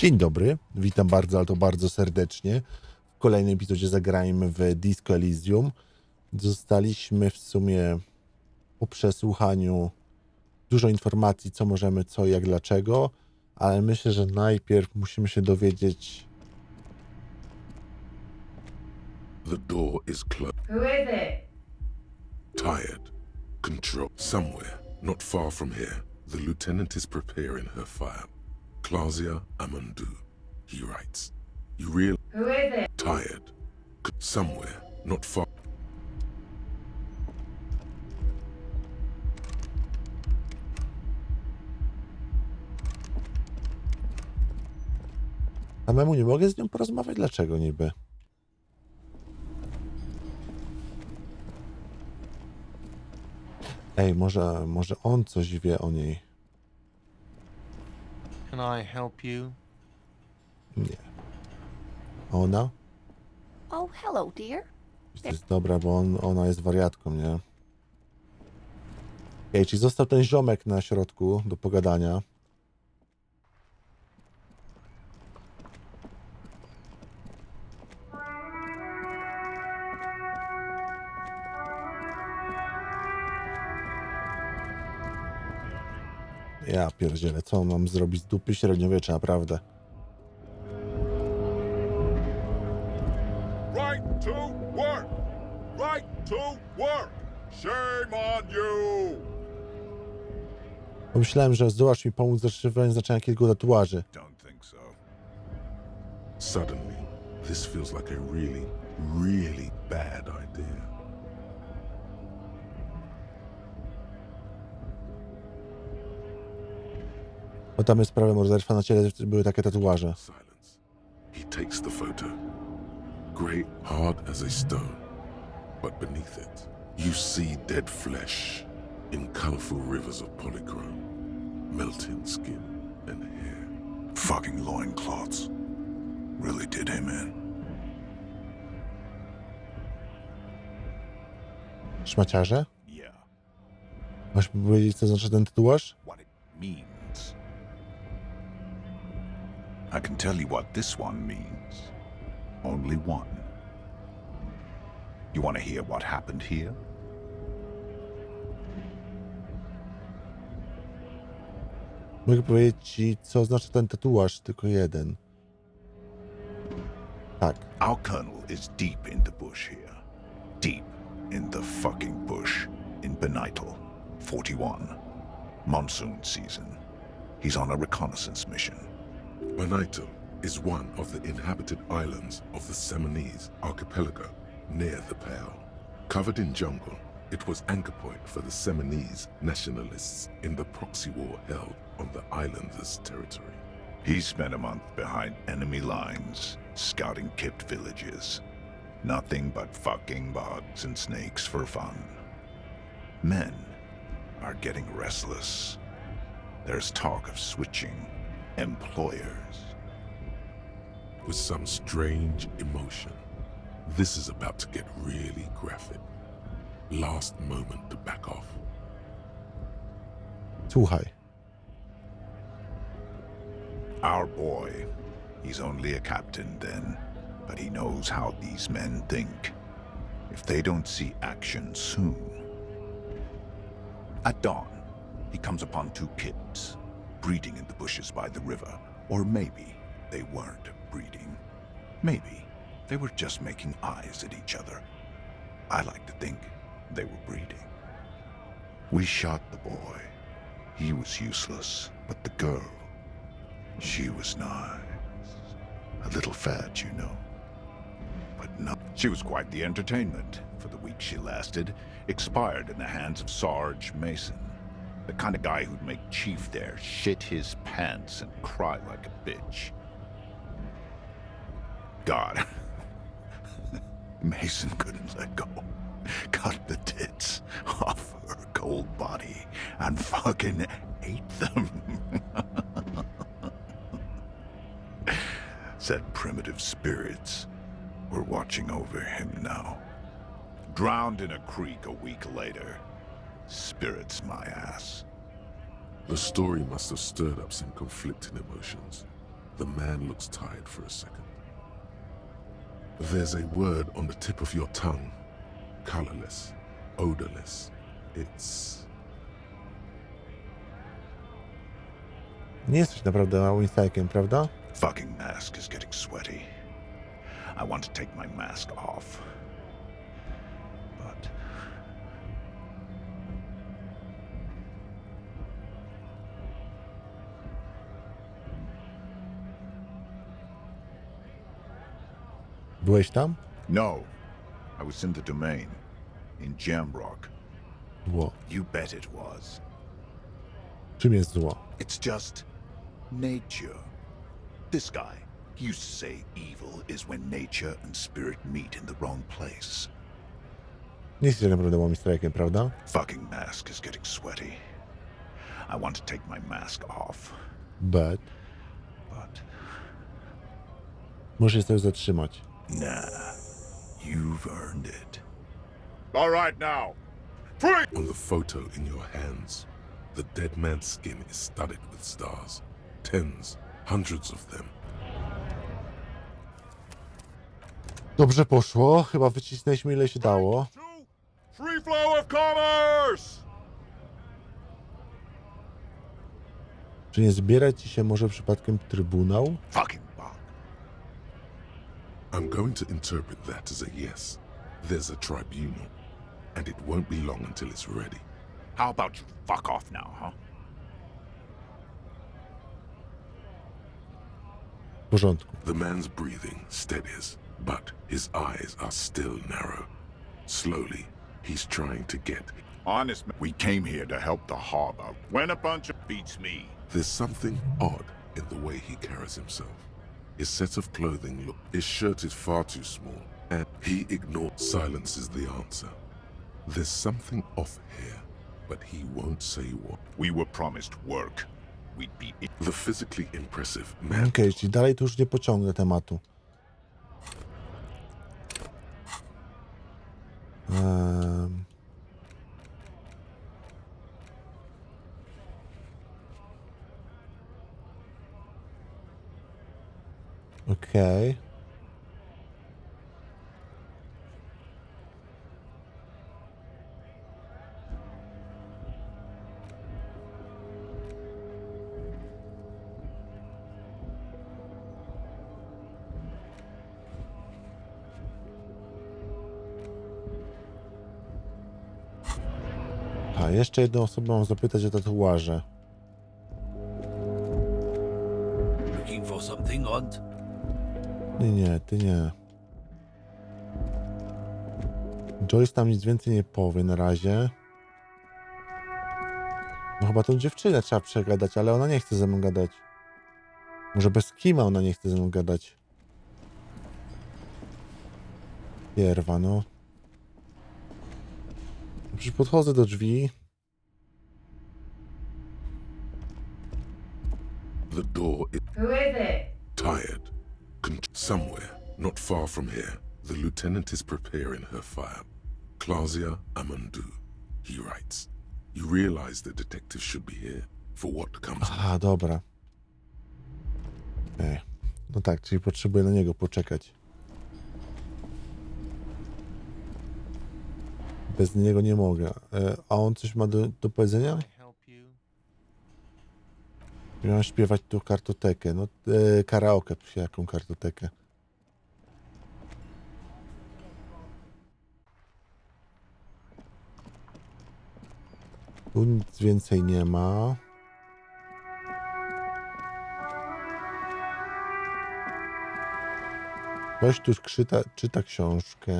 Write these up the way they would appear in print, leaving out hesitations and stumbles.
Dzień dobry, witam bardzo, ale to bardzo serdecznie w kolejnym epizodzie Zagrajmy w Disco Elysium. Zostaliśmy w sumie po przesłuchaniu dużo informacji, co możemy, co, jak, dlaczego, ale myślę, że najpierw musimy się dowiedzieć... The door is closed. Who is it? Tired. Control. Somewhere, not far from here, the lieutenant is preparing her file. 𝘧𝗵𝗵𝗵𝘁, he writes. You real Who is it? tired. Somewhere, not far. Samemu nie mogę z nią porozmawiać? Dlaczego niby? Ej, może on coś wie o niej. Can I help you? Nie. Ona? Oh, hello, dear. To jest dobra, bo ona jest wariatką, nie? Ej, czyli został ten ziomek na środku do pogadania. Ja pierdzielę, co mam zrobić z dupy średniowiecza, naprawdę. Right to work! Right to work! Shame on you! Pomyślałem, że zdołasz mi pomóc zaszyfrować znaczenia kilku tatuaży. Don't think so. Suddenly, this feels like a really, really bad idea. Bo tam jest sprawa morderstwa na ciele, były takie tatuaże. Silence. He takes the photo. Grey, hard as a stone. But beneath it, you see dead flesh in colorful rivers of polychrome, melting skin and hair. Fucking loincloths. Really did him in. Szmaciarze? Yeah. Masz powiedzieć, co znaczy ten tatuaż? What it means. I can tell you what this one means. Only one. You want to hear what happened here? Mogę powiedzieć ci, co znaczy ten tatuaż, tylko jeden. Tak. Our colonel is deep in the bush here. Deep in the fucking bush in 𝗵𝗵𝗏𝗄, 41. Monsoon season. He's on a reconnaissance mission. 𝗵𝗏𝗏𝗏 is one of the inhabited islands of the 𝘒𝘪𝘮 archipelago near the Pale. Covered in jungle, it was anchor point for the 𝘒𝘪𝘮 nationalists in the proxy war held on the island's territory. He spent a month behind enemy lines, scouting kept villages. Nothing but fucking bugs and snakes for fun. Men are getting restless. There's talk of switching employers. With some strange emotion, this is about to get really graphic. Last moment to back off. Słuchaj. Our boy, he's only a captain then, but he knows how these men think. If they don't see action soon. At dawn, he comes upon two kids, breeding in the bushes by the river. Or maybe they weren't breeding. Maybe they were just making eyes at each other. I like to think they were breeding. We shot the boy. He was useless, but the girl, she was nice. A little fat, you know. But no, she was quite the entertainment for the week she lasted. Expired in the hands of Sarge Mason. The kind of guy who'd make Chief there shit his pants and cry like a bitch. God. Mason couldn't let go. Cut the tits off her cold body and fucking ate them. Said primitive spirits were watching over him now. Drowned in a creek a week later. Spirits my ass. The story must have stirred up some conflicting emotions. The man looks tired for a second. There's a word on the tip of your tongue. Colorless, odorless. It's... Nie jesteś naprawdę Łamistrajkiem, prawda? Fucking mask is getting sweaty. I want to take my mask off. But... Byłeś tam? No. I was in the domain. In Jamrock. Zło. You bet it was. Czym jest zło? It's just... nature. This guy, he used to say evil is when nature and spirit meet in the wrong place. Nie jesteś naprawdę Łamistrajkiem, prawda? Fucking mask is getting sweaty. I want to take my mask off. But... Muszę się sobie zatrzymać. Nah. You've earned it. All right now. Free! On the photo in your hands, the dead man's skin is studded with stars. Tens, hundreds of them. Dobrze poszło. Chyba wycisnęliśmy ile się dało. Free flow of commerce! Czy nie zbierać ci się może przypadkiem trybunał? Fucking bug. I'm going to interpret that as a yes. There's a tribunal, and it won't be long until it's ready. How about you fuck off now, huh? W porządku. The man's breathing steadies, but his eyes are still narrow. Slowly, he's trying to get... Honest, we came here to help the harbor. When a bunch of beats me. There's something odd in the way he carries himself. His set of clothing his shirt is far too small, and he ignores silence is the answer. There's something off here, but he won't say what. We were promised work. We'd be... The physically impressive man Okej, czyli dalej tu już nie pociągnę tematu. Okej. A jeszcze jedną osobę mam zapytać o tatuaże. Looking for something odd? Nie, ty nie. Joyce tam nic więcej nie powie na razie. No chyba tą dziewczynę trzeba przegadać, ale ona nie chce ze mną gadać. Może bez kima ona nie chce ze mną gadać. Pierwa, no. Przecież podchodzę do drzwi. The door is Who is it? tired. Somewhere, not far from here, the lieutenant is preparing her fire. 𝘧𝗪𝗓, he writes. You realize the detective should be here for what comes. Aha, dobra. No tak, czyli potrzebuję na niego poczekać. Bez niego nie mogę. A on coś ma do powiedzenia? Miałem śpiewać tu kartotekę. No, karaoke, jaką kartotekę. Tu nic więcej nie ma. Ktoś tu czyta książkę.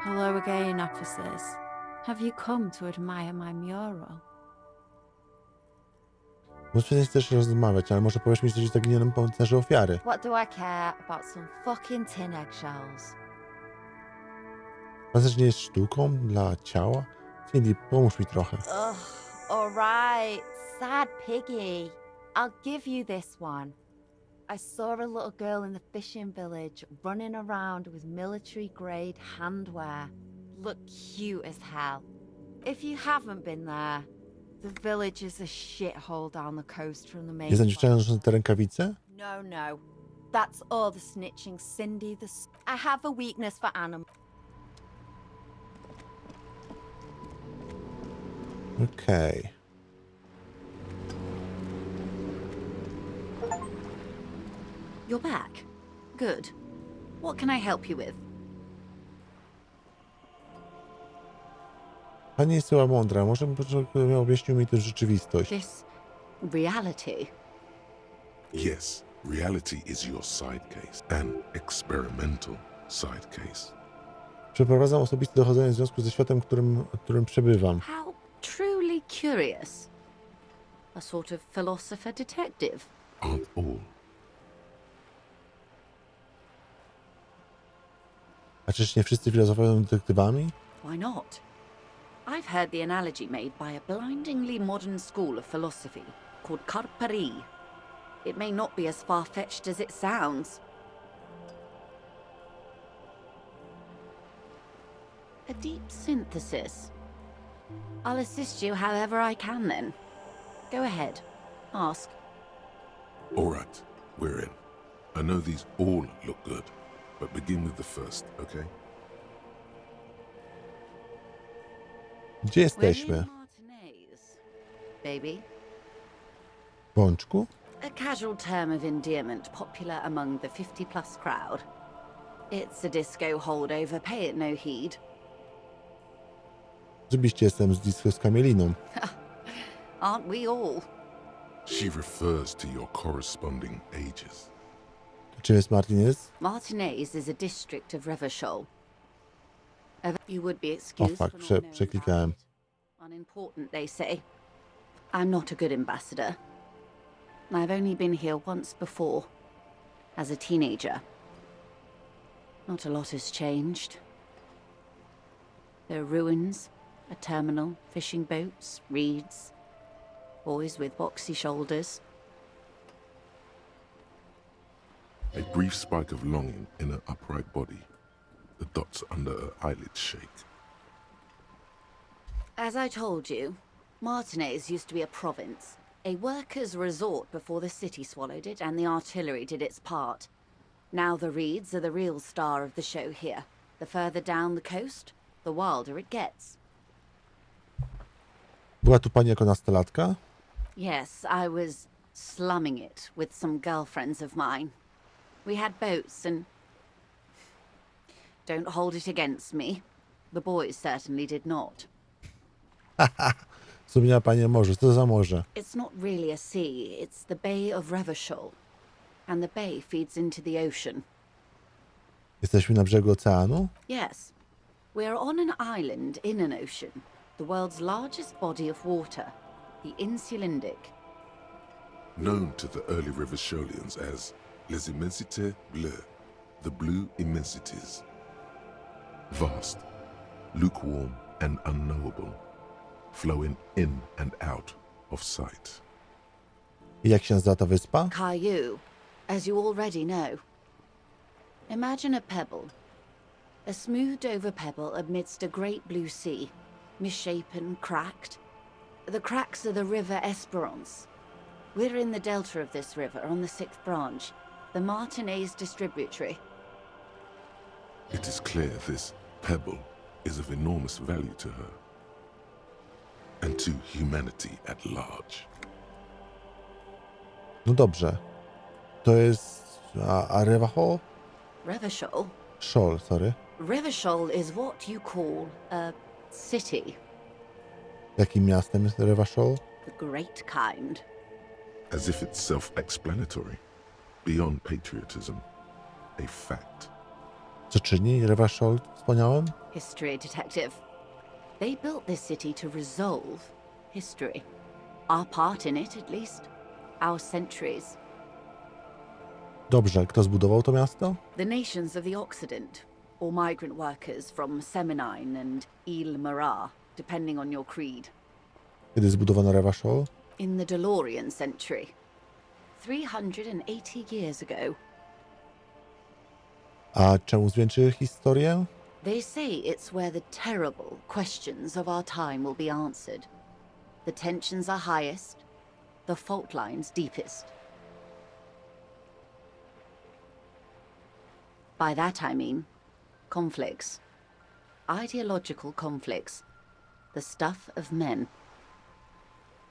Hello again, officers. Have you come to admire my mural? Może nie chcesz rozmawiać, ale może powiesz mi coś o zaginionym pancerzu ofiary. What do I care about some fucking tin eggshells? Pancerz nie jest sztuką dla ciała? Cindy, pomóż mi trochę. Ugh, alright. Sad piggy. I'll give you this one. I saw a little girl in the fishing village running around with military-grade handwear. Looked cute as hell. If you haven't been there, the village is a shithole down the coast from the main. Jest dziewczyna nosząca te rękawice? No. That's all the snitching Cindy. I have a weakness for animals. Okej. You're back. Good. What can I help you with? Pani jest chyba mądra. Może bym objaśnił mi tę rzeczywistość. This reality. Yes, reality is your side case, an experimental side case. Przeprowadzam osobiste dochodzenie w związku ze światem, w którym przebywam. How truly curious. A sort of philosopher detective. Aren't all. A czyż nie wszyscy filozofowie są detektywami? Why not? I've heard the analogy made by a blindingly modern school of philosophy called 𝘕𝗵𝗶𝗹𝗵𝗁. It may not be as far-fetched as it sounds. A deep synthesis. I'll assist you however I can then. Go ahead. Ask. All right, we're in. I know these all look good, but begin with the first, okay? Gdzie jesteśmy? We're in Martinez, baby. Bączku? A casual term of endearment popular among the 50-plus crowd. It's a disco holdover, pay it no heed. Rzeczywiście jestem z disco z Kamieliną. Aren't we all? She refers to your corresponding ages. Czym jest Martinez? Martinez is a district of Revachol. You would be O excused fuck, for not knowing przeklikałem. about it. Unimportant, they say. I'm not a good ambassador. I've only been here once before, as a teenager. Not a lot has changed. There are ruins, a terminal, fishing boats, reeds, boys with boxy shoulders. A brief spike of longing in her upright body. The dots under her eyelids shake. As I told you, Martinez used to be a province, a workers' resort before the city swallowed it and the artillery did its part. Now the reeds are the real star of the show here. The further down the coast, the wilder it gets. Była tu pani jako nastolatka? Yes, I was slumming it with some girlfriends of mine. We had boats and... Don't hold it against me. The boys certainly did not. Wspomniała pani o morzu. Co to za morze? It's not really a sea, it's the Bay of Revachol. And the bay feeds into the ocean. Jesteśmy na brzegu oceanu? Yes. We're on an island in an ocean. The world's largest body of water. The 𝘕𝗠𝗏𝗏. Known to the early Revacholians as les immensités bleues, the blue immensities. Vast, lukewarm and unknowable, flowing in and out of sight. I jak się nazywa ta wyspa? 𝘬𝗏𝗏, as you already know. Imagine a pebble. A smoothed over pebble amidst a great blue sea, misshapen, cracked. The cracks are the river 𝗕𝗫𝗺𝗻𝗁. We're in the delta of this river on the 6th branch, the Martinez distributary. It is clear this pebble is of enormous value to her and to humanity at large. No dobrze. To jest... A Revachol? Revachol? Szol, sorry. Revachol is what you call a city. Jakim miastem jest Revachol? The great kind. As if it's self-explanatory, beyond patriotism, a fact. Co czyni Revachol wspomniałem? History detective. They built this city to resolve history. Our part in it, at least. Our centuries. Dobrze, kto zbudował to miasto? The nations of the Occident, or migrant workers from Semenine and 𝘕𝗓𝗏, depending on your creed. Kiedy zbudowano Revachol? In the 𝘕𝗪𝘮 century, 380 years ago. A czemu zwieńczy historię? They say it's where the terrible questions of our time will be answered. The tensions are highest, the fault lines deepest. By that I mean conflicts. Ideological conflicts. The stuff of men.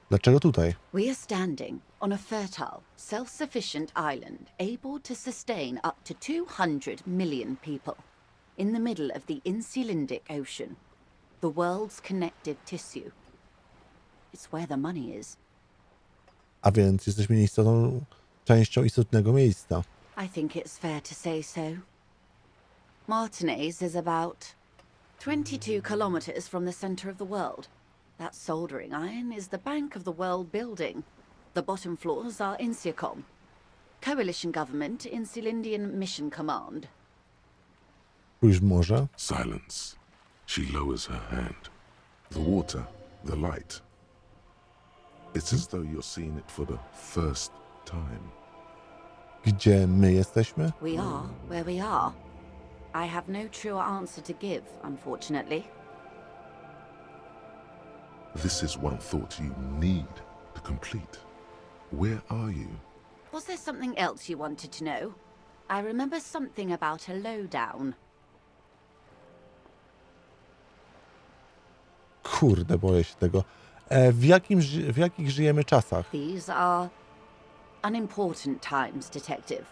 Dlaczego tutaj? We are standing on a fertile, self-sufficient island able to sustain up to 200 million people. In the middle of the 𝘕𝗠𝗏𝗏 Ocean. The world's connective tissue. It's where the money is. A więc jesteśmy częścią istotnego miejsca. I think it's fair to say so. Martinez is about 22 kilometers from the center of the world. That soldering iron is the bank of the world building. The bottom floors are INSEACOM. Coalition government 𝘕𝗠𝗏𝗏 Mission Command. Spójrz w morze. Silence. She lowers her hand. The water, the light. It's as though you're seeing it for the first time. Gdzie my jesteśmy? We are where we are. I have no truer answer to give, unfortunately. This is one thought you need to complete. Where are you? Was there something else you wanted to know? I remember something about a lowdown. Kurde, boję się tego. W jakich żyjemy czasach? These are unimportant times, detective.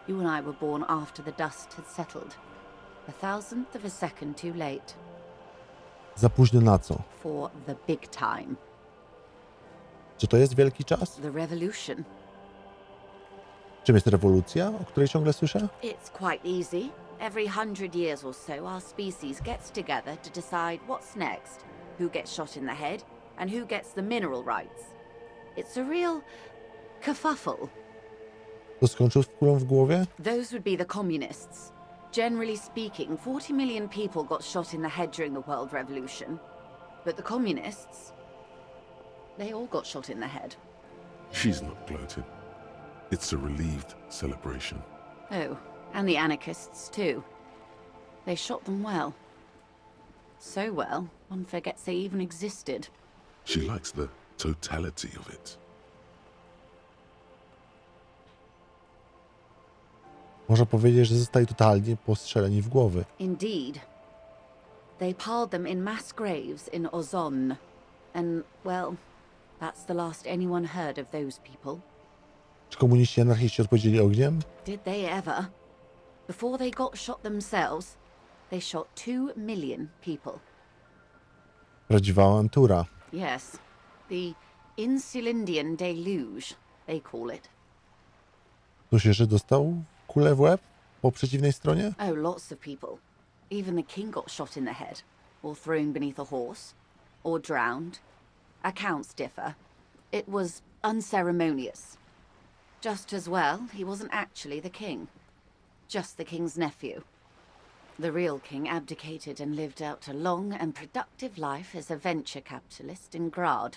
You and I were born after the dust had settled. 1,000th of a second too late. Za późno na co? For the big time. Czy to jest wielki czas? The revolution. Czym jest rewolucja, o której ciągle słyszę? It's quite easy. Every 100 years or so, our species gets together to decide what's next, who gets shot in the head, and who gets the mineral rights. It's a real kerfuffle. To skończył z kulą w głowie? Those would be the communists. Generally speaking, 40 million people got shot in the head during the World Revolution. But the communists, they all got shot in the head. She's not gloating. It's a relieved celebration. Oh, and the anarchists too. They shot them well. So well, one forgets they even existed. She likes the totality of it. Można powiedzieć, że zostali totalnie postrzeleni w głowy. Indeed. They piled them in mass graves in 𝘬𝗏𝗏. And, well, that's the last anyone heard of those people. Czy komuniści i anarchiści odpowiedzieli ogniem? Did they ever? Before they got shot themselves, they shot 2 million people. Prawdziwa awantura. Yes. The 𝘕𝗠𝗏𝗏𝗏 deluge, they call it. Ktoś jeszcze dostał kulę w łeb po przeciwnej stronie? Oh, lots of people. Even the king got shot in the head, or thrown beneath a horse, or drowned. Accounts differ. It was unceremonious. Just as well, he wasn't actually the king. Just the king's nephew. The real king abdicated and lived out a long and productive life as a venture capitalist in Graz.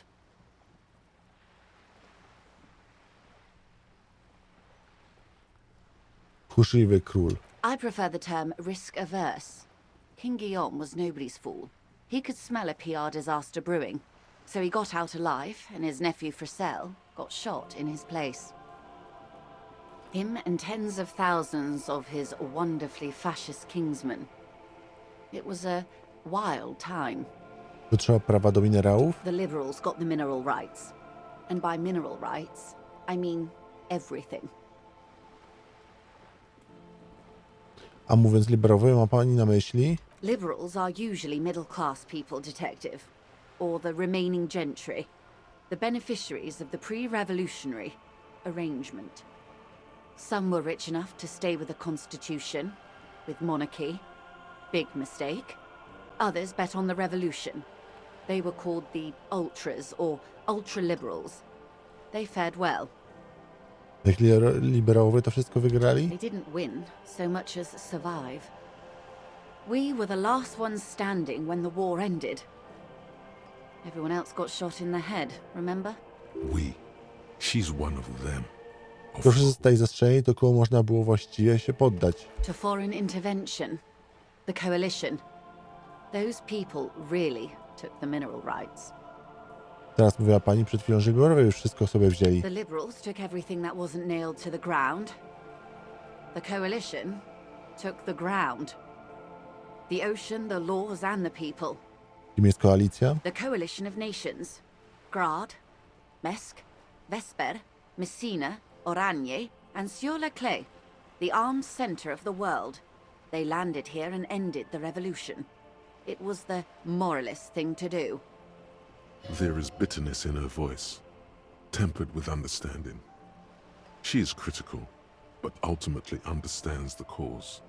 Tchórzliwy król. I prefer the term risk-averse. King Guillaume was nobody's fool. He could smell a PR disaster brewing, so he got out alive, and his nephew Fricelle got shot in his place. Him and tens of thousands of his wonderfully fascist kingsmen. It was a wild time. Dotrzeba prawa do minerałów? The liberals got the mineral rights. And by mineral rights, I mean everything. A mówiąc liberowy, ma pani na myśli? Liberals are usually middle-class people, detective. Or the remaining gentry. The beneficiaries of the pre-revolutionary arrangement. Some were rich enough to stay with the constitution, with monarchy. Big mistake. Others bet on the revolution. They were called the ultras, or ultra-liberals. They fared well. Jak liberałowie to wszystko wygrali? They didn't win so much as survive. We were the last ones standing when the war ended. Everyone else got shot in the head, remember? We. She's one of them. Proszę zostać zastrzeleni, to koło można było właściwie się poddać. To foreign intervention, the coalition. Those people really took the mineral rights. Teraz mówiła pani przed chwilą, że Głorowie już wszystko sobie wzięli. The liberals took everything that wasn't nailed to the ground. The coalition took the ground. The ocean, the laws and the people. Kim jest koalicja? The coalition of nations. Ґrad, Mesk, Vesper, Messina, Oranje, and 𝘬𝘪𝘍𝗀𝗵𝘁, the armed center of the world. They landed here and ended the revolution. It was the moralist thing to do. There is bitterness in her voice, tempered with understanding. She is critical, but ultimately understands the cause.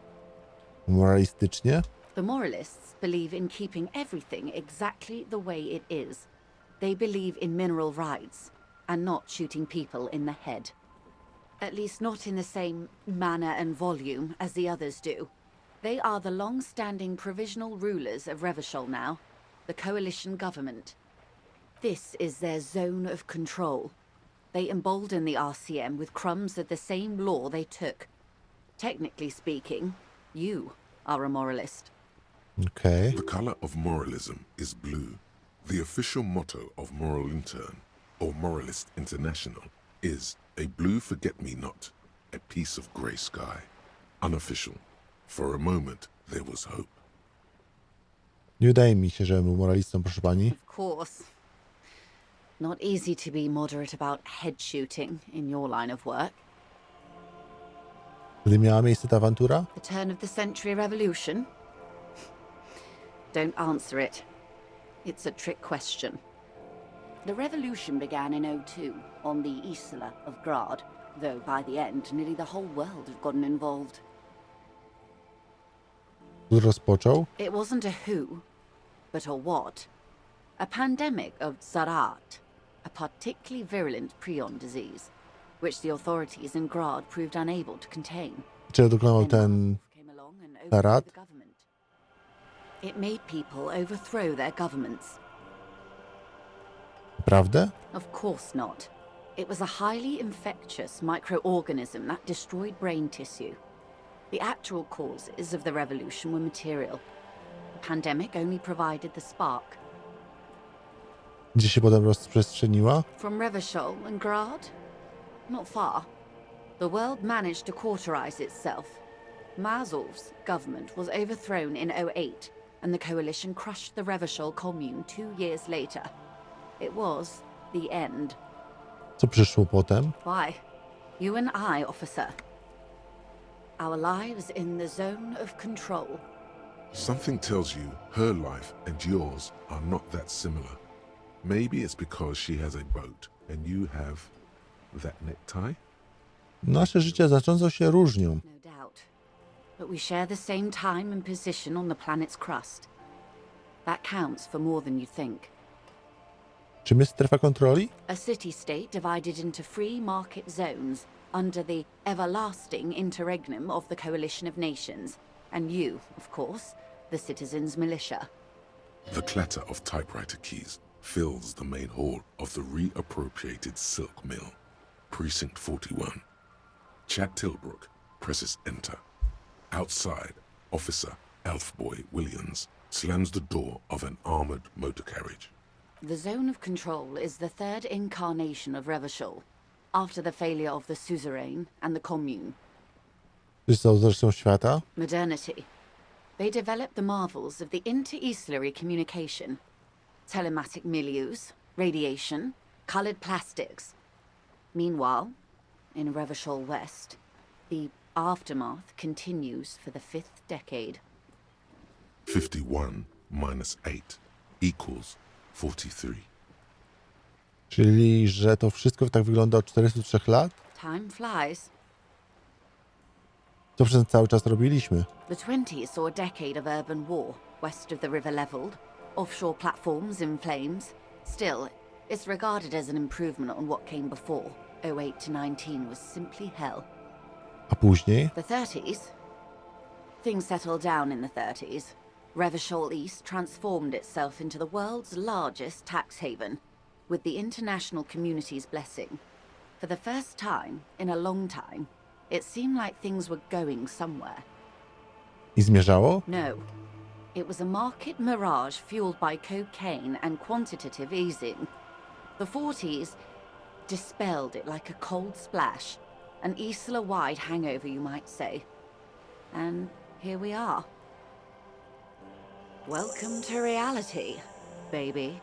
Moralistycznie? The moralists believe in keeping everything exactly the way it is. They believe in mineral rights and not shooting people in the head. At least not in the same manner and volume as the others do. They are the long-standing provisional rulers of Revachol now, the coalition government. This is their zone of control. They embolden the RCM with crumbs of the same law they took. Technically speaking, you are a moralist. Okej. The color of moralism is blue. The official motto of Moral Intern, or Moralist International, is a blue forget-me-not, a piece of grey sky. Unofficial. For a moment, there was hope. Nie wydaje mi się, że był moralistą, proszę pani. Of course. Not easy to be moderate about head shooting in your line of work. Kiedy miała miejsce ta awantura? The turn of the century revolution? Don't answer it. It's a trick question. The revolution began in '02 on the Isla of Ґrad, though by the end nearly the whole world had gotten involved. Kto rozpoczął? It wasn't a who, but a what. A pandemic of 𝘧𝘪𝘮, a particularly virulent prion disease, which the authorities in Ґrad proved unable to contain. Czy dokonał Then ten Markov came along and overthrew 𝘧𝘪𝘮? the government. It made people overthrow their governments. Prawdę? Of course not. It was a highly infectious microorganism that destroyed brain tissue. The actual causes of the revolution were material. The pandemic only provided the spark. Gdzie się potem rozprzestrzeniła? From Revachol and Ґrad? Not far. The world managed to cauterize itself. Mazov's government was overthrown in '08, and the coalition crushed the Revachol commune 2 years later. It was the end. Co przyszło potem? Why? You and I, officer. Our lives in the zone of control. Something tells you her life and yours are not that similar. Maybe it's because she has a boat and you have that necktie? Nasze życia znacząco się różnią. No doubt. But we share the same time and position on the planet's crust. That counts for more than you think. Czym jest strefa kontroli? A city-state divided into free market zones under the everlasting interregnum of the coalition of nations. And you, of course, the citizens' militia. The clatter of typewriter keys fills the main hall of the reappropriated silk mill. Precinct 41. Chad Tilbrook presses enter. Outside, Officer 𝗱𝗶𝗹𝗵𝘁 Williams slams the door of an armored motor carriage. The zone of control is the third incarnation of Revachol, after the failure of the suzerain and the commune. Czy są zresztą świata? Modernity. They developed the marvels of the inter-estuary communication, telematic milieus, radiation, colored plastics. Meanwhile, in Revachol West, the aftermath continues for the 5th decade. 51 minus 8 equals 43. Czyli, że to wszystko tak wygląda od 403 lat? Time flies. Co przez cały czas robiliśmy? The 20s saw a decade of urban war, west of the river leveled, offshore platforms in flames. Still, it's regarded as an improvement on what came before. '08 to '19 was simply hell. A później? The 30s? Things settled down in the 30s. Revachol East transformed itself into the world's largest tax haven, with the international community's blessing. For the first time in a long time, it seemed like things were going somewhere. I zmierzało? No. It was a market mirage fueled by cocaine and quantitative easing. The 40s dispelled it like a cold splash, an Ysla-wide hangover, you might say. And here we are. Welcome to reality, baby.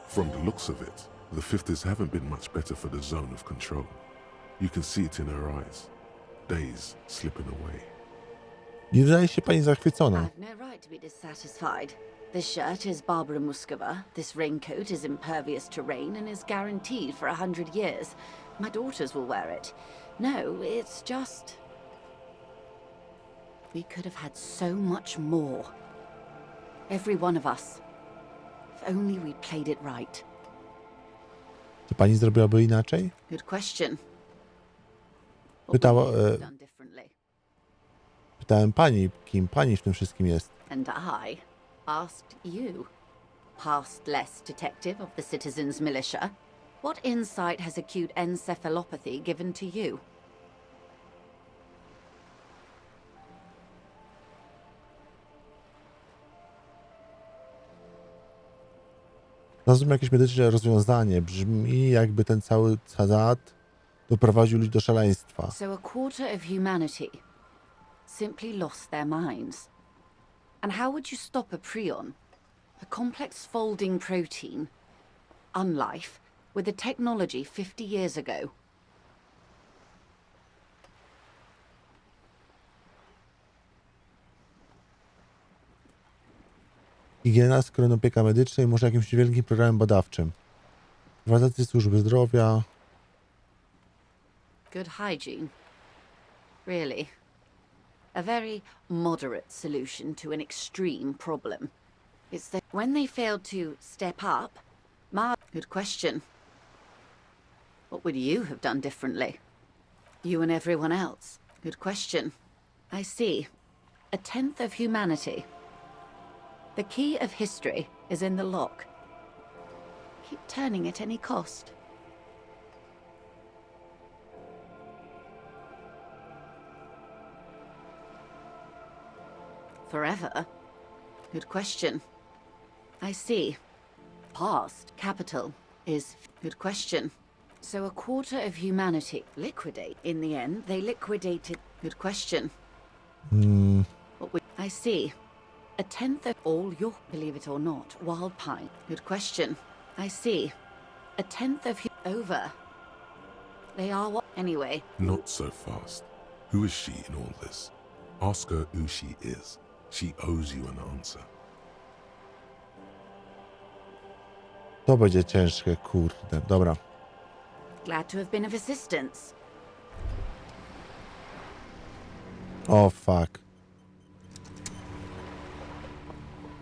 From the looks of it, the 50s haven't been much better for the zone of control. You can see it in her eyes. Days slipping away. Nie wydaje się pani zachwycona. I've no right to be dissatisfied. This shirt is 𝗕𝗵𝗹𝗵𝗏, this raincoat is impervious to rain and is guaranteed for 100 years. My daughters will wear it. No, it's just... We could have had so much more. Every one of us. If only we'd played it right. Czy pani zrobiłaby inaczej? Good question. Pytała, Done differently. pytałem pani, kim pani w tym wszystkim jest. And I asked you, past less detective of the citizens' militia, what insight has acute encephalopathy given to you? Znalazłem jakieś medyczne rozwiązanie. Brzmi, jakby ten cały cadat doprowadził ludzi do szaleństwa. So a quarter of humanity simply lost their minds. And how would you stop a prion, a complex folding protein, unlife, with a technology 50 years ago? Higiena, skoro opieka medyczna i może jakimś wielkim programem badawczym. Prowadzenie służby zdrowia. Good hygiene. Really. A very moderate solution to an extreme problem. It's that when they failed to step up, Good question. What would you have done differently? You and everyone else. Good question. I see. A tenth of humanity. The key of history is in the lock. Keep turning at any cost. Forever? Good question. I see. Past capital is... Good question. So a quarter of humanity liquidate. In the end, they liquidated... Good question. What would... I see. A tenth of all your... Believe it or not, wild pine. Good question. I see. A tenth of... Over. They are what... Anyway. Not so fast. Who is she in all this? Ask her who she is. She owes you an answer. To będzie ciężkie, kurde. Dobra. Glad to have been of assistance. O, fuck.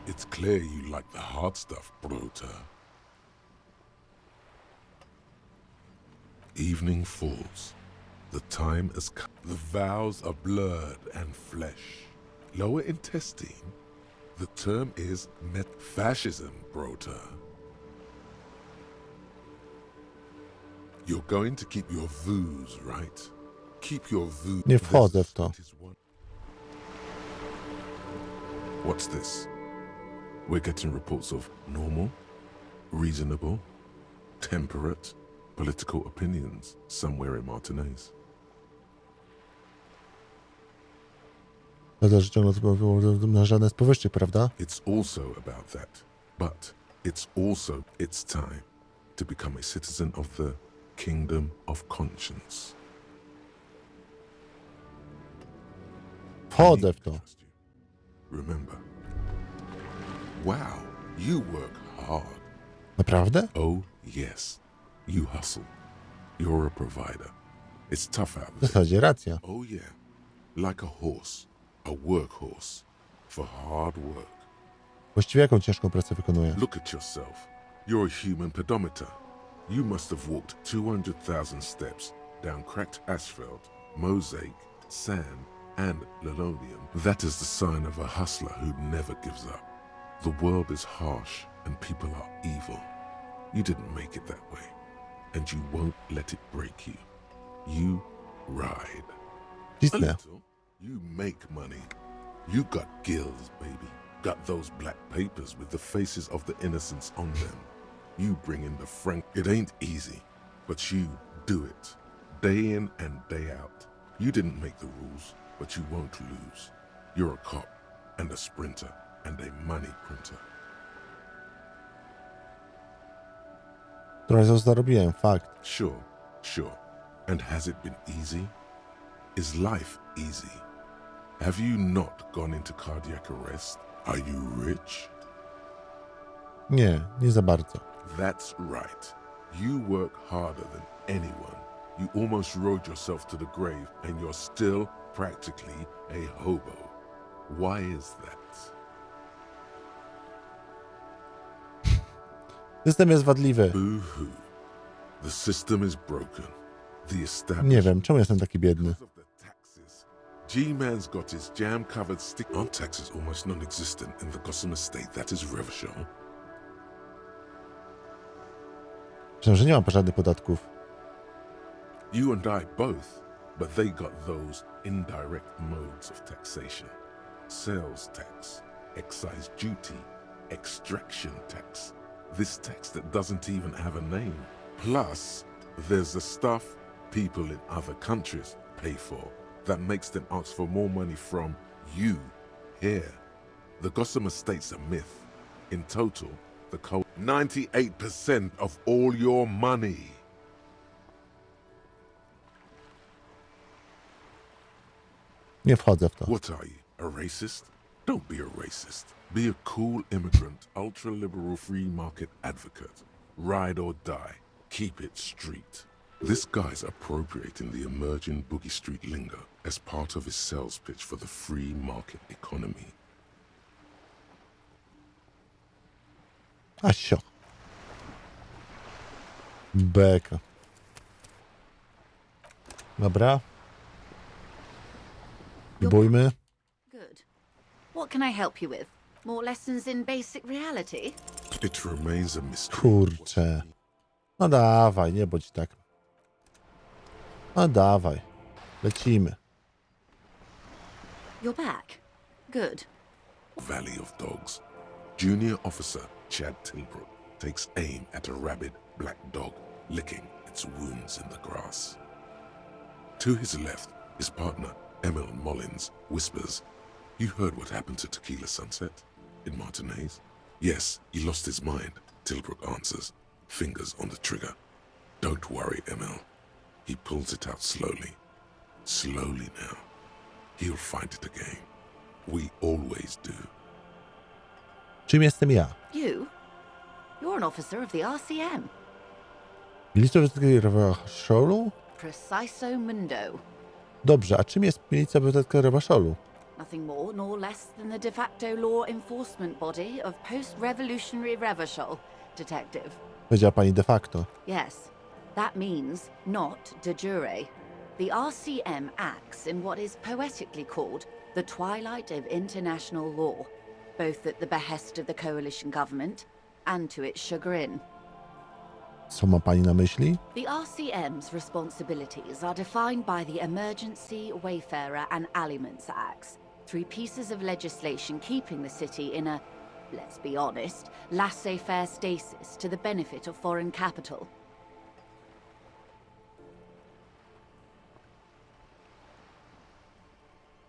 It's clear you like the hard stuff, Brota. Evening falls. The time has come. The vows are blurred and flesh. Lower intestine. The term is fascism, Brota. You're going to keep your views, right? Keep your views. Nie wchodzę w to. What's this? We're getting reports of normal, reasonable, temperate, political opinions somewhere in Martinez. Należy ciągle na żadne z powyższych, prawda? It's also about that, but it's also its time to become a citizen of the kingdom of conscience. Wchodzę w to. Remember. Wow, you work hard. Naprawdę? Oh, yes. You hustle. You're a provider. It's tough out W there. zasadzie racja. Oh, yeah. Like a horse. A workhorse. For hard work. Właściwie jaką ciężką pracę wykonuje? Look at yourself. You're a human pedometer. You must have walked 200,000 steps down cracked asphalt, mosaic, sand, and linoleum. That is the sign of a hustler who never gives up. The world is harsh and people are evil. You didn't make it that way. and you won't let it break you. You ride. A Cisnę. little. You make money. You got gills, baby. Got those black papers with the faces of the innocents on them. You bring in the frank. It ain't easy, but you do it. Day in and day out. You didn't make the rules, but you won't lose. You're a cop, and a sprinter, and a money printer. Trochę zarobiłem, fakt. Sure. And has it been easy? Is life easy? Have you not gone into cardiac arrest? Are you rich? Nie, nie za bardzo. That's right. You work harder than anyone. You almost rode yourself to the grave, and you're still practically a hobo. Why is that? System jest wadliwy. Boo-hoo. The system is broken. The establishment. Nie wiem, czemu jestem taki biedny. Because of the taxes. G-Man's got his jam-covered stick. Aren't taxes almost non-existent in the Gotham estate that is Revachol? Myślę, że nie ma żadnych podatków. You and I both, but they got those indirect modes of taxation. Sales tax, excise duty, extraction tax. This tax that doesn't even have a name. Plus, there's the stuff people in other countries pay for that makes them ask for more money from you here. The Gotham estate's a myth. In total, the 98% of all your money. Nie wchodzę w to. What are you, a racist? Don't be a racist. Be a cool immigrant, ultra-liberal free market advocate. Ride or die. Keep it street. This guy's appropriating the emerging Boogie Street lingo as part of his sales pitch for the free market economy. A sio. Beka. Dobra. Bójmy. Good. What can I help you with? More lessons in basic reality? It remains a mystery. Kurczę. No dawaj, nie bądź tak. No dawaj. Lecimy. You're back. Good. Valley of Dogs. Junior Officer Chad Tilbrook takes aim at a rabid black dog licking its wounds in the grass. To his left, his partner Emil Mullins whispers, "You heard what happened to Tequila Sunset in Martinez?" "Yes, he lost his mind," Tilbrook answers, fingers on the trigger. "Don't worry, Emil." He pulls it out slowly. Slowly now. He'll find it again. We always do. Czym jestem ja? You? You're an officer of the RCM. Milicja Revacholu? Preciso mundo. Dobrze, a czym jest milicja Revacholu? Nothing more nor less than the de facto law enforcement body of post-revolutionary Revachol, detective. Powiedziała pani de facto. Yes, that means not de jure. The RCM acts in what is poetically called the twilight of international law, both at the behest of the coalition government and to its chagrin. Co ma pani na myśli? The RCM's responsibilities are defined by the Emergency, Wayfarer and Aliments Acts, three pieces of legislation keeping the city in a, let's be honest, laissez-faire stasis to the benefit of foreign capital.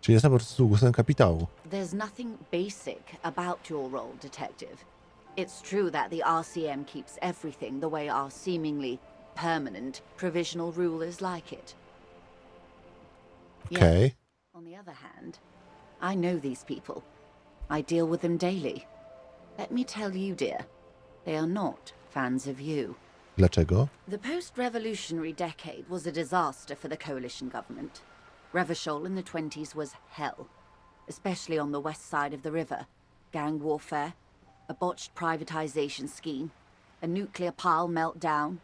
Czy jestem po prostu głosem kapitału? There's nothing basic about your role, detective. It's true that the RCM keeps everything the way our seemingly permanent provisional rulers like it. Okej. Yet, on the other hand, I know these people. I deal with them daily. Let me tell you, dear, they are not fans of you. Dlaczego? The post-revolutionary decade was a disaster for the coalition government. Revachol in the 20s was hell, especially on the west side of the river. Gang warfare, a botched privatization scheme, a nuclear pile meltdown.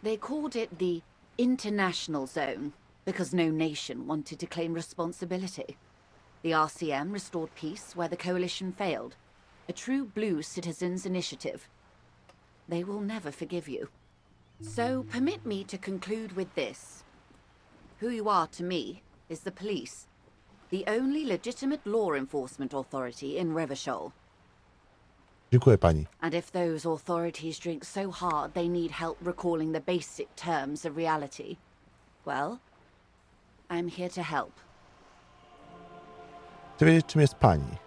They called it the international zone because no nation wanted to claim responsibility. The RCM restored peace where the coalition failed, a true blue citizens' initiative. they will never forgive you. So permit me to conclude with this. Who you are to me is the police, the only legitimate law enforcement authority in Revachol. Dziękuję pani. And if those authorities drink so hard they need help recalling the basic terms of reality, well, I'm here to help. Chcę wiedzieć, czym jest pani.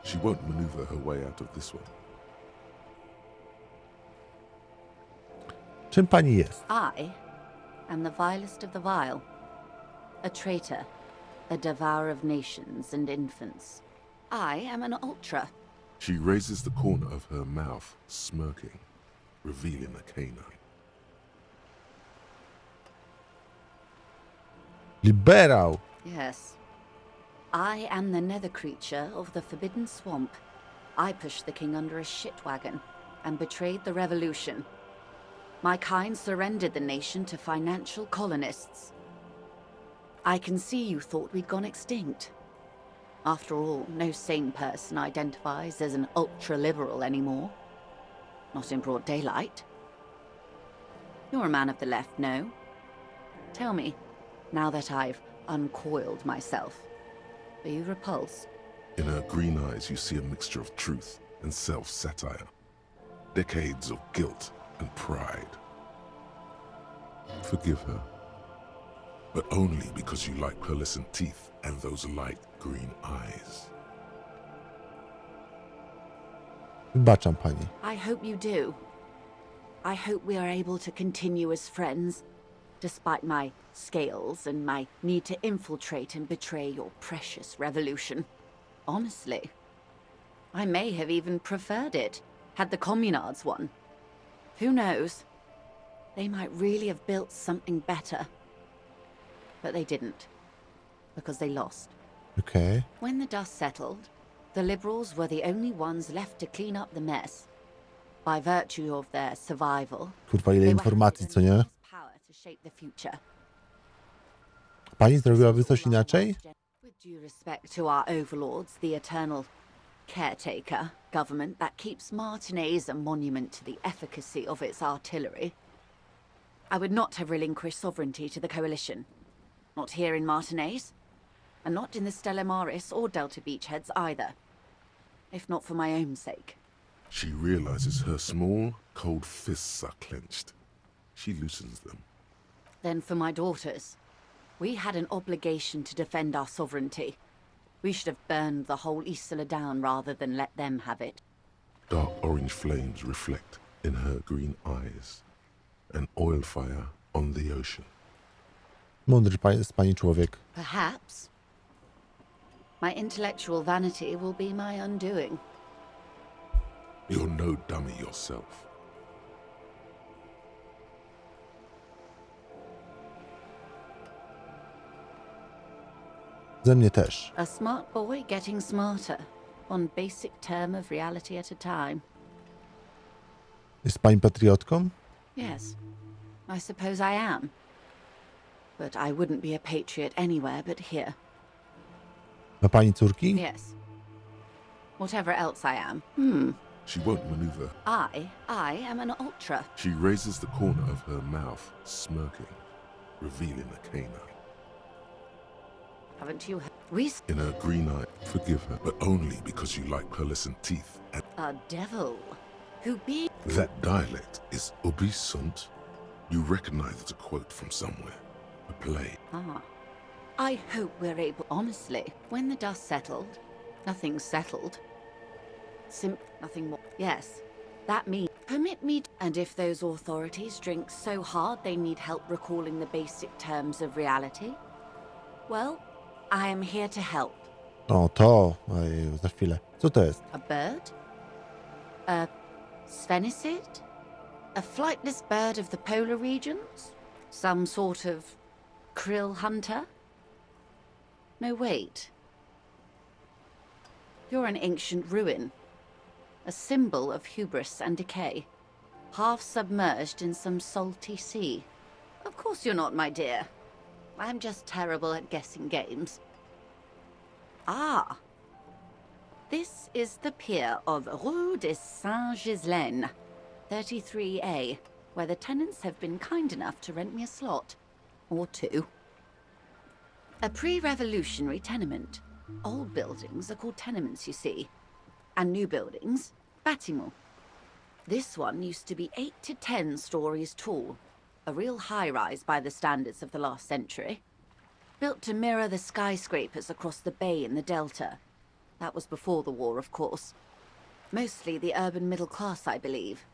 She won't maneuver her way out of this one. Czym pani jest? I am the vilest of the vile. A traitor, a devourer of nations and infants. I am an ultra. She raises the corner of her mouth, smirking, revealing a canine. Liberał. Yes. I am the nether creature of the Forbidden Swamp. I pushed the king under a shit wagon and betrayed the revolution. My kind surrendered the nation to financial colonists. I can see you thought we'd gone extinct. After all, no sane person identifies as an ultra-liberal anymore. Not in broad daylight. You're a man of the left, no? Tell me, now that I've uncoiled myself, are you repulsed? In her green eyes, you see a mixture of truth and self-satire. Decades of guilt and pride. Forgive her. But only because you like pearlescent teeth and those light green eyes. Wybaczam pani. I hope you do. I hope we are able to continue as friends, despite my scales and my need to infiltrate and betray your precious revolution. Honestly, I may have even preferred it, had the communards won. Who knows? They might really have built something better. But they didn't, because they lost. Okej. When the dust settled, the liberals were the only ones left to clean up the mess. By virtue of their survival, Kurwa, ile they were informacji, co handed nie? enormous power to shape the future. Pani zrobiłaby coś inaczej? With due respect to our overlords, the eternal caretaker government that keeps Martinez a monument to the efficacy of its artillery, I would not have relinquished sovereignty to the coalition. Not here in Martinez, and not in the 𝗕𝗪𝘮 or 𝗕𝗿𝗵𝗵𝗁 either. If not for my own sake. She realizes her small, cold fists are clenched. She loosens them. Then for my daughters. We had an obligation to defend our sovereignty. We should have burned the whole 𝗬𝗍𝗔 down rather than let them have it. Dark orange flames reflect in her green eyes. An oil fire on the ocean. Mądry jest pani człowiek. Perhaps. My intellectual vanity will be my undoing. You're no dummy yourself. Ze mnie też. A smart boy getting smarter. One basic term of reality at a time. Jest pani patriotką? Yes, I suppose I am. But I wouldn't be a patriot anywhere but here. Ma pani córki? Yes. Whatever else I am. She won't maneuver. I am an ultra. She raises the corner of her mouth, smirking, revealing a canine. Haven't you heard? We In her green eye, forgive her, but only because you like pearlescent teeth. And a devil who be that dialect is 𝗬𝗵𝗵𝗏. You recognize it's a quote from somewhere. A play. I hope we're able. Honestly, when the dust settled, nothing's settled. Nothing more. Yes, that means permit me. And if those authorities drink so hard they need help recalling the basic terms of reality, well, I am here to help. O, to. Oj, za chwilę. Co to jest? A bird? A 𝗧𝗵𝗵𝗏? A flightless bird of the polar regions? Some sort of krill hunter? No, wait. You're an ancient ruin. A symbol of hubris and decay. Half submerged in some salty sea. Of course you're not, my dear. I'm just terrible at guessing games. Ah. This is the pier of Rue de Saint-Ghislain, 33A, where the tenants have been kind enough to rent me a slot. Or two. A pre-revolutionary tenement. Old buildings are called tenements, you see. And new buildings, bâtiments. This one used to be 8 to 10 stories tall. A real high-rise by the standards of the last century. Built to mirror the skyscrapers across the bay in the Delta. That was before the war, of course. Mostly the urban middle class, I believe.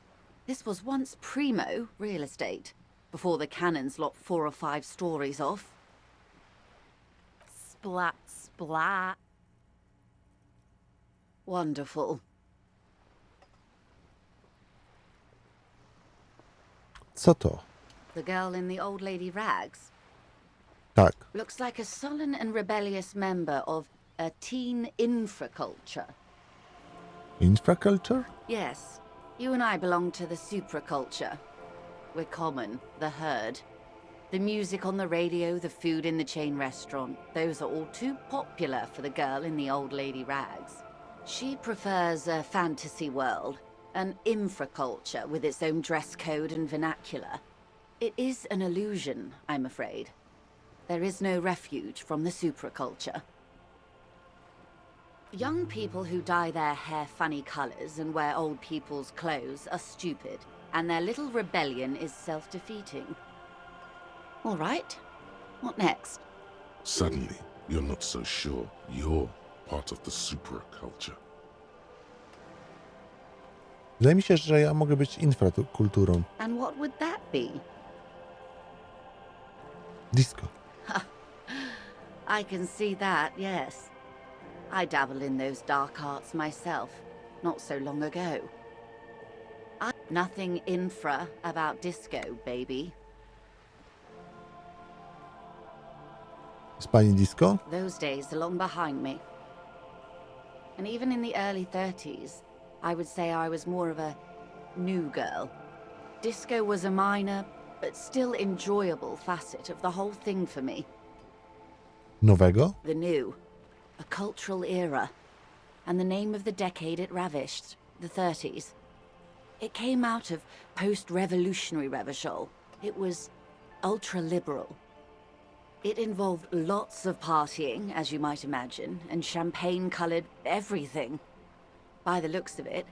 This was once primo real estate, before the cannons lopped 4 or 5 stories off. Splat, splat. Wonderful. Co to? The girl in the old lady rags. Tak. Looks like a sullen and rebellious member of a teen infraculture. Infraculture? Yes, you and I belong to the supraculture. We're common, the herd. The music on the radio, the food in the chain restaurant, those are all too popular for the girl in the old lady rags. She prefers a fantasy world, an infraculture with its own dress code and vernacular. It is an illusion, I'm afraid. There is no refuge from the supraculture. Young people who dye their hair funny colors and wear old people's clothes are stupid, and their little rebellion is self-defeating. All right, what next? Suddenly, you're not so sure you're part of the supraculture. Wydaje mi się, że ja mogę być infrakulturą. And what would that be? Disco. I can see that, yes. I dabbled in those dark arts myself, not so long ago. Nothing infra about disco, baby. Jest pani disco? Those days are long behind me. And even in the early 30s, I would say I was more of a new girl. Disco was a minor, but still enjoyable facet of the whole thing for me. Nowego? The new. A cultural era. And the name of the decade it ravished, the 30s. It came out of post-revolutionary Revachol. It was ultra-liberal. It involved lots of partying, as you might imagine, and champagne-colored everything. By the looks of it,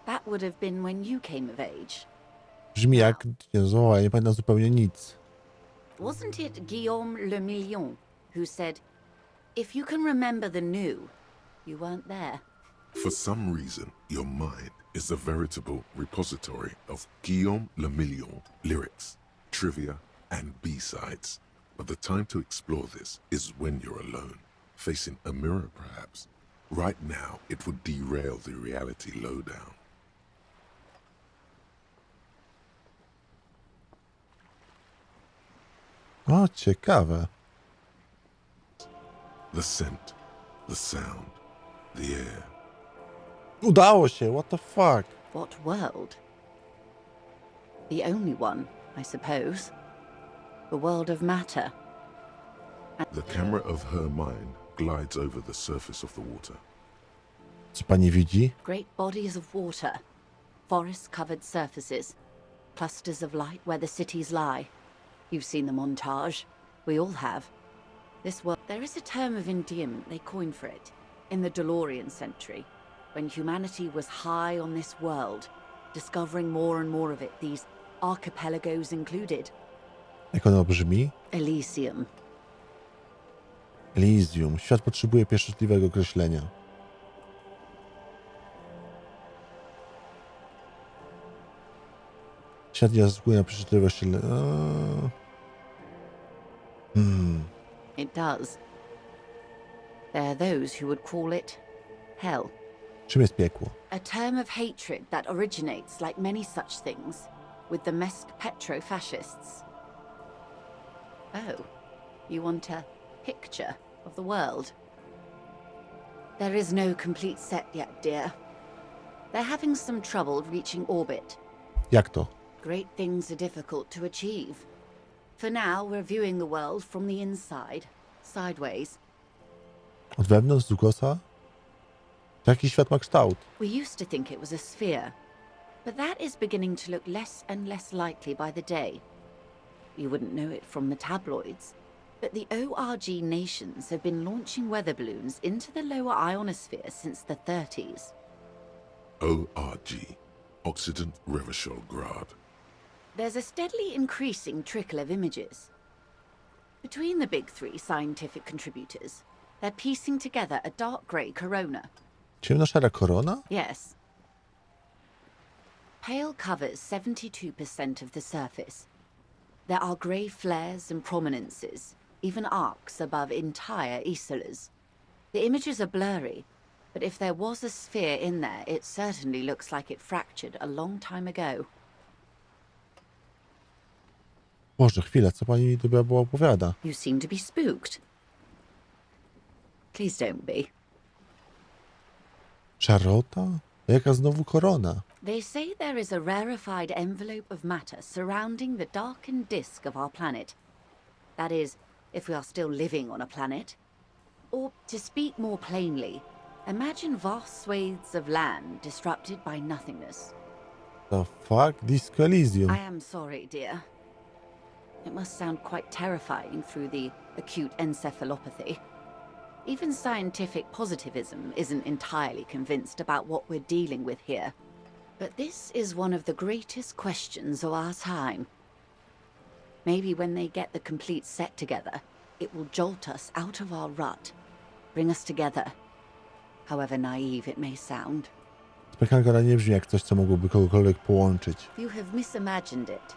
that would have been when you came of age. Brzmi jak... Jezu, ja nie pamiętam zupełnie nic. Wasn't it 𝗕𝗏𝗄𝗏 who said, if you can remember the new, you weren't there? For some reason, your mind is a veritable repository of 𝗕𝗏𝗄𝗏 lyrics, trivia, and B-sides. But the time to explore this is when you're alone, facing a mirror perhaps. Right now, it would derail the reality lowdown. O, ciekawe. The scent, the sound, the air. Udało się, what the fuck? What world? The only one, I suppose. The world of matter. The camera of her mind glides over the surface of the water. Co pani widzi? Great bodies of water. Forest-covered surfaces. Clusters of light where the cities lie. You've seen the montage. We all have. This world... There is a term of endearment they coined for it. In the 𝘕𝗏𝗏 century. When humanity was high on this world. Discovering more and more of it. These archipelagos included. Jak ono brzmi? Elysium. Elysium. Świat potrzebuje pieszczotliwego określenia. Świat nie zasługuje na pieszczotliwość. It does. There are those who would call it hell. Czym jest piekło? A term of hatred that originates, like many such things, with the 𝗕𝗏𝗵𝗆 Oh, you want a picture of the world? There is no complete set yet, dear. They're having some trouble reaching orbit. Jak to? Great things are difficult to achieve. For now, we're viewing the world from the inside, sideways. Od wewnątrz z ukosa? Jaki świat ma kształt? We used to think it was a sphere, but that is beginning to look less and less likely by the day. You wouldn't know it from the tabloids, but the ORG nations have been launching weather balloons into the lower ionosphere since the 30s. ORG, Occident Revachol Grad. There's a steadily increasing trickle of images. Between the big three scientific contributors, they're piecing together a dark grey corona. Ciemnoszara korona? Yes. Pale covers 72% of the surface. There are grey flares and prominences, even arcs above entire 𝘬𝘓𝘍𝑒𝑠. The images are blurry, but if there was a sphere in there, it certainly looks like it fractured a long time ago. Boże, chwila, co pani mi tu opowiada? You seem to be spooked. Please don't be. Czarota? Jaka znowu korona? They say there is a rarefied envelope of matter surrounding the darkened disk of our planet. That is, if we are still living on a planet. Or, to speak more plainly, imagine vast swathes of land disrupted by nothingness. The fuck? Disco Elysium. I am sorry, dear. It must sound quite terrifying through the acute encephalopathy. Even scientific positivism isn't entirely convinced about what we're dealing with here. But this is one of the greatest questions of our time. Maybe when they get the complete set together, it will jolt us out of our rut, bring us together, however naive it may sound. Spekanka nie brzmi jak coś, co mogłoby kogokolwiek połączyć. You have misimagined it.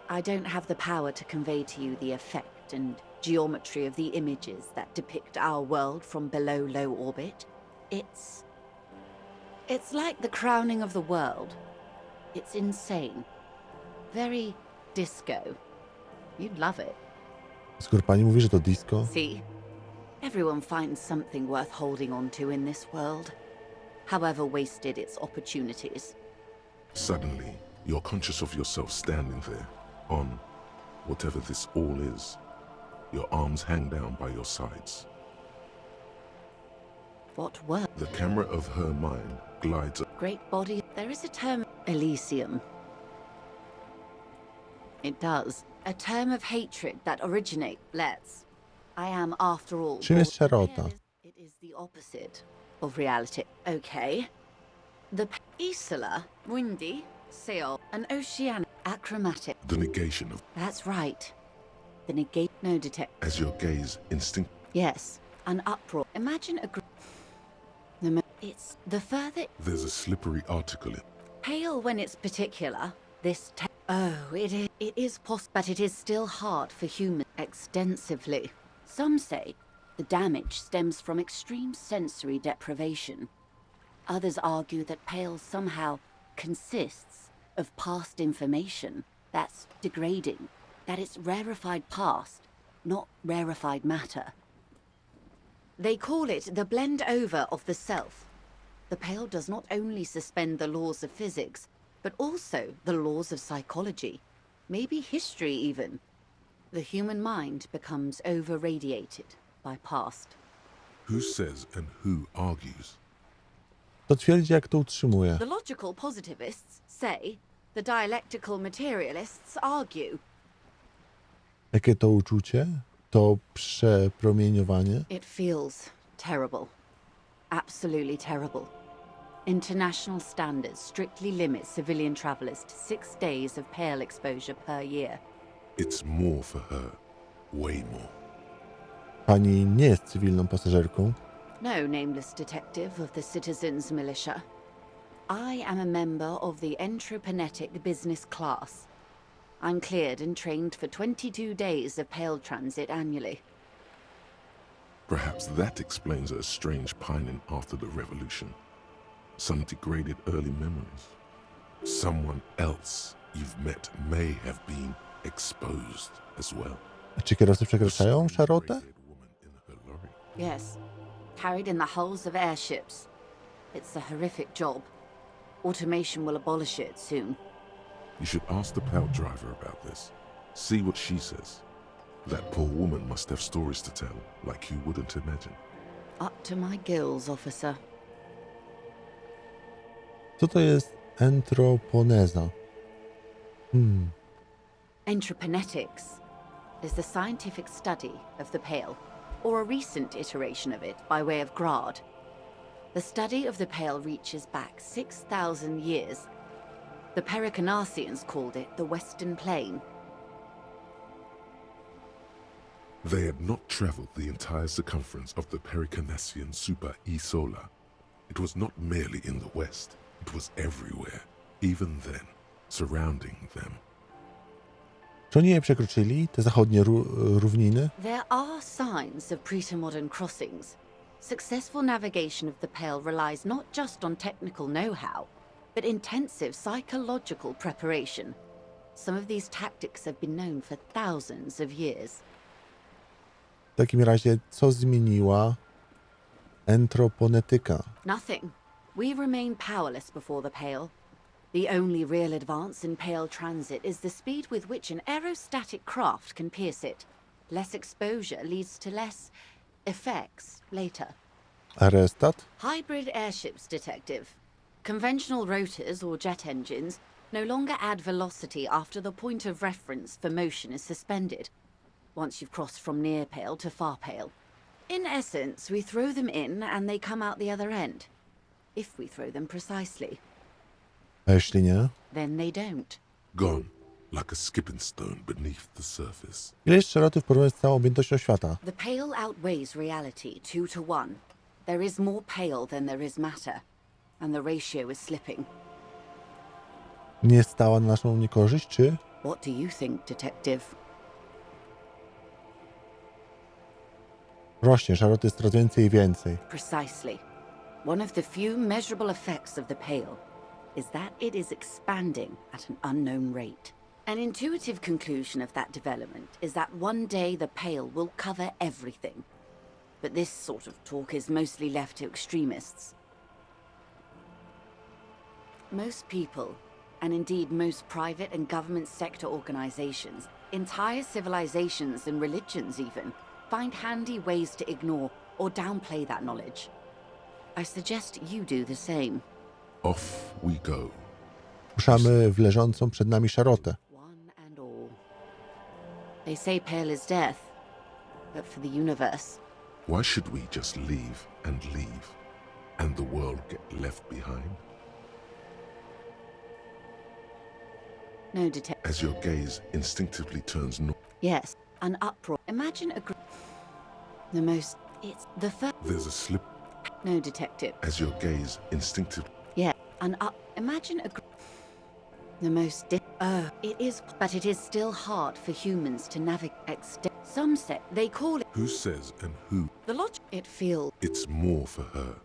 I don't have the power to convey to you the effect and geometry of the images that depict our world from below low orbit. It's like the crowning of the world. It's insane. Very disco. You'd love it. Skoro pani mówi, że to disco? See? Everyone finds something worth holding on to in this world, however wasted its opportunities. Suddenly, you're conscious of yourself standing there, on whatever this all is. Your arms hang down by your sides. What word? The camera of her mind glides Great body. There is a term, Elysium. It does. A term of hatred that originates. I am, after all. Czym jest Czarota? It is the opposite of reality. Okay. The 𝘬𝘓𝘍𝘓, windy, sail, an oceanic, achromatic. the negation of That's right. The negate. No detect. as your gaze instinct. Yes, an uproar. Imagine a. It's the further. There's a slippery article in. Pale when it's particular. This. It is possible, but it is still hard for humans extensively. Some say the damage stems from extreme sensory deprivation. Others argue that Pale somehow consists of past information that's degrading, that it's rarefied past, not rarefied matter. They call it the blend over of the self. The Pale does not only suspend the laws of physics, but also the laws of psychology, maybe history even. The human mind becomes over-radiated by past. Who says and who argues? To twierdzi, jak to utrzymuje. The logical positivists say, the dialectical materialists argue. Jakie to uczucie? To przepromieniowanie? It feels terrible. Absolutely terrible. International standards strictly limit civilian travelers to 6 days of Pale exposure per year. It's more for her. Way more. Pani nie jest cywilną pasażerką. No, nameless detective of the citizens' militia. I am a member of the entrepreneuric business class. I'm cleared and trained for 22 days of Pale transit annually. Perhaps that explains her strange pining after the revolution. Some degraded early memories. Someone else you've met may have been exposed as well. A czy kierowcy przekraczają szarotę? Woman in her lorry. Yes, carried in the hulls of airships. It's a horrific job. Automation will abolish it soon. You should ask the PAL driver about this. See what she says. That poor woman must have stories to tell, like you wouldn't imagine. Up to my gills, officer. Co to jest 𝗕𝗏𝘃𝗃? Anthroponetics is the scientific study of the Pale, or a recent iteration of it by way of 𝗏. The study of the Pale reaches back 6,000 years. The Pericanassians called it the Western Plain. They had not traveled the entire circumference of the Pericanassian super 𝗬𝗎. It was not merely in the west, it was everywhere, even then, surrounding them. Czy oni je przekroczyli, te zachodnie równiny? There are signs of pre-modern crossings. Successful navigation of the Pale relies not just on technical know-how, but intensive psychological preparation. Some of these tactics have been known for thousands of years. W takim razie, co zmieniła 𝗕𝗏𝑃onetyka? Nothing. We remain powerless before the Pale. The only real advance in Pale transit is the speed with which an aerostatic craft can pierce it. Less exposure leads to less effects later. Arestat? Hybrid airships, Detective. Conventional rotors or jet engines no longer add velocity after the point of reference for motion is suspended, once you've crossed from near Pale to far Pale. In essence, we throw them in and they come out the other end. If we throw them precisely. A jeśli nie? Then they don't. Gone, like a skipping stone beneath the surface. Ile jest szeroty w porównaniu z całą objętością świata? The Pale outweighs reality 2 to 1. There is more Pale than there is matter, and the ratio is slipping. Nie stała na naszą niekorzyść, czy? What do you think, Detective? Rośnie, szeroty jest coraz więcej i więcej. Precisely. One of the few measurable effects of the Pale is that it is expanding at an unknown rate. An intuitive conclusion of that development is that one day the Pale will cover everything. But this sort of talk is mostly left to extremists. Most people, and indeed most private and government sector organizations, entire civilizations and religions even, find handy ways to ignore or downplay that knowledge. I suggest you do the same. Off we go. Ruszamy w leżącą przed nami szarotę. One and all. They say Pale is death, but for the universe. Why should we just leave, and the world get left behind? No detect. As your gaze instinctively turns north, Yes, an uproar. Imagine the most. It's the first. there's a slip. No detective. As your gaze instinctively, Yeah, an up. Imagine the most. It is, but it is still hard for humans to navigate. Some say they call it who says and who? the logic. It feels It's more for her.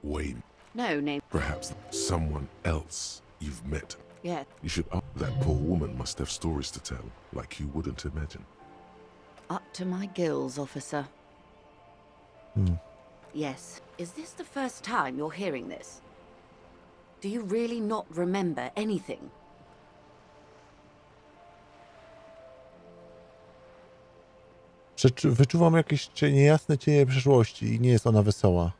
Way, no name. perhaps someone else you've met. Yeah, You should ask. That poor woman must have stories to tell, like you wouldn't imagine. up to my gills, officer. Yes. Is this the first time you're hearing this? Do you really not remember anything? Wyczuwam jakieś niejasne cienie przeszłości i nie jest ona wesoła.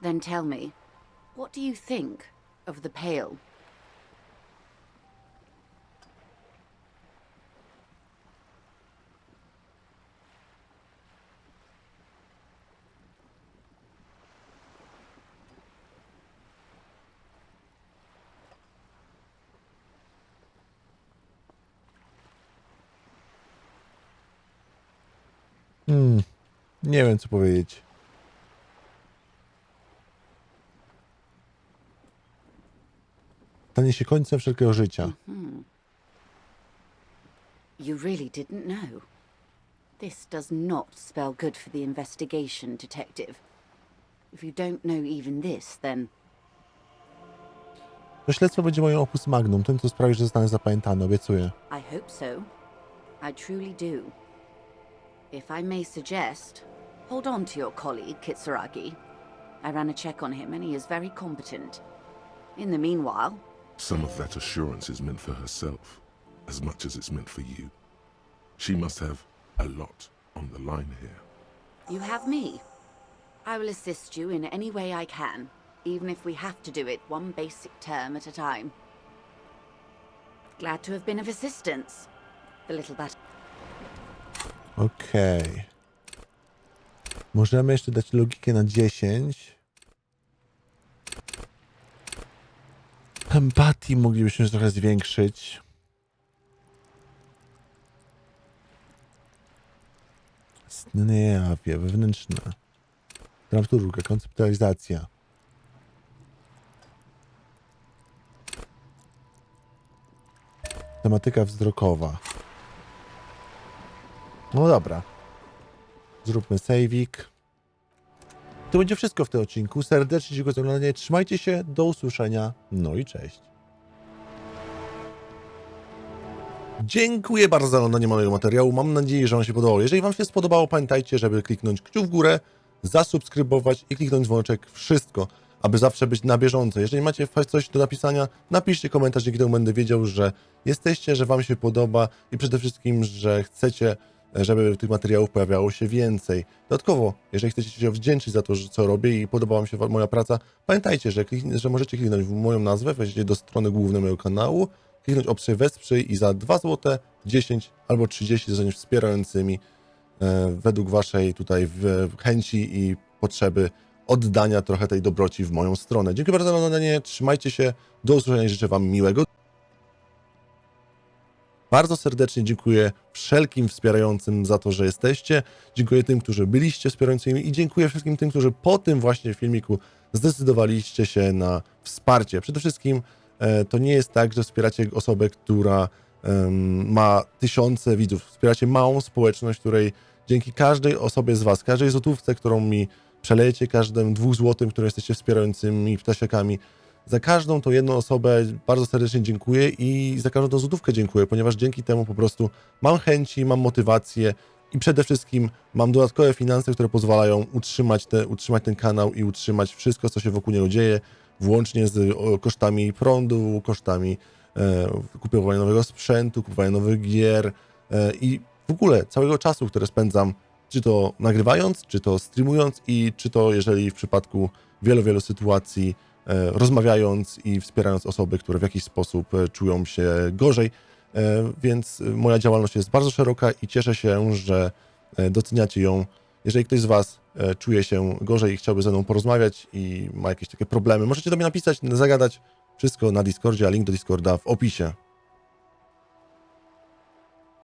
Then tell me, what do you think of the Pale? Nie wiem, co powiedzieć. Stanie się końcem wszelkiego życia. You really didn't know. This does not spell good for the investigation, Detective. If you don't know even this, then... To śledztwo będzie moim opus magnum, tym, co sprawi, że zostanę zapamiętany, obiecuję. I hope so. I truly do. If I may suggest, hold on to your colleague, 𝘬𝗏𝗏. I ran a check on him and he is very competent. In the meanwhile... Some of that assurance is meant for herself, as much as it's meant for you. She must have a lot on the line here. You have me. I will assist you in any way I can, even if we have to do it one basic term at a time. Glad to have been of assistance. The little bat. Okej. Możemy jeszcze dać logikę na 10. Empatii moglibyśmy trochę zwiększyć. Sny jawie, wewnętrzne. Dramaturgia, konceptualizacja. Tematyka wzrokowa. No dobra. Zróbmy save'ik. To będzie wszystko w tym odcinku. Serdecznie dziękuję za oglądanie. Trzymajcie się. Do usłyszenia. No i cześć. Dziękuję bardzo za oglądanie mojego materiału. Mam nadzieję, że Wam się podobało. Jeżeli Wam się spodobało, pamiętajcie, żeby kliknąć kciuk w górę, zasubskrybować i kliknąć dzwoneczek. Wszystko, aby zawsze być na bieżąco. Jeżeli macie coś do napisania, napiszcie komentarz, dzięki temu będę wiedział, że jesteście, że Wam się podoba i przede wszystkim, że chcecie, żeby tych materiałów pojawiało się więcej. Dodatkowo, jeżeli chcecie się wdzięczyć za to, co robię i podoba Wam się moja praca, pamiętajcie, że możecie kliknąć w moją nazwę, wejdziecie do strony głównej mojego kanału, kliknąć opcję wesprzyj i za 2 zł, 10 albo 30 zostaniesz wspierającymi według Waszej tutaj chęci i potrzeby oddania trochę tej dobroci w moją stronę. Dziękuję bardzo za oglądanie, trzymajcie się, do usłyszenia i życzę Wam miłego. Bardzo serdecznie dziękuję wszelkim wspierającym za to, że jesteście. Dziękuję tym, którzy byliście wspierającymi i dziękuję wszystkim tym, którzy po tym właśnie filmiku zdecydowaliście się na wsparcie. Przede wszystkim to nie jest tak, że wspieracie osobę, która ma tysiące widzów. Wspieracie małą społeczność, której dzięki każdej osobie z Was, każdej złotówce, którą mi przelejecie, każdym 2 złotym, które jesteście wspierającymi ptasiakami, za każdą tą jedną osobę bardzo serdecznie dziękuję i za każdą tą złotówkę dziękuję, ponieważ dzięki temu po prostu mam chęci, mam motywację i przede wszystkim mam dodatkowe finanse, które pozwalają utrzymać ten kanał i utrzymać wszystko, co się wokół niego dzieje, włącznie z kosztami prądu, kosztami kupowania nowego sprzętu, kupowania nowych gier i w ogóle całego czasu, które spędzam, czy to nagrywając, czy to streamując i czy to, jeżeli w przypadku wielu sytuacji rozmawiając i wspierając osoby, które w jakiś sposób czują się gorzej. Więc moja działalność jest bardzo szeroka i cieszę się, że doceniacie ją. Jeżeli ktoś z Was czuje się gorzej i chciałby ze mną porozmawiać i ma jakieś takie problemy, możecie do mnie napisać, zagadać. Wszystko na Discordzie, a link do Discorda w opisie.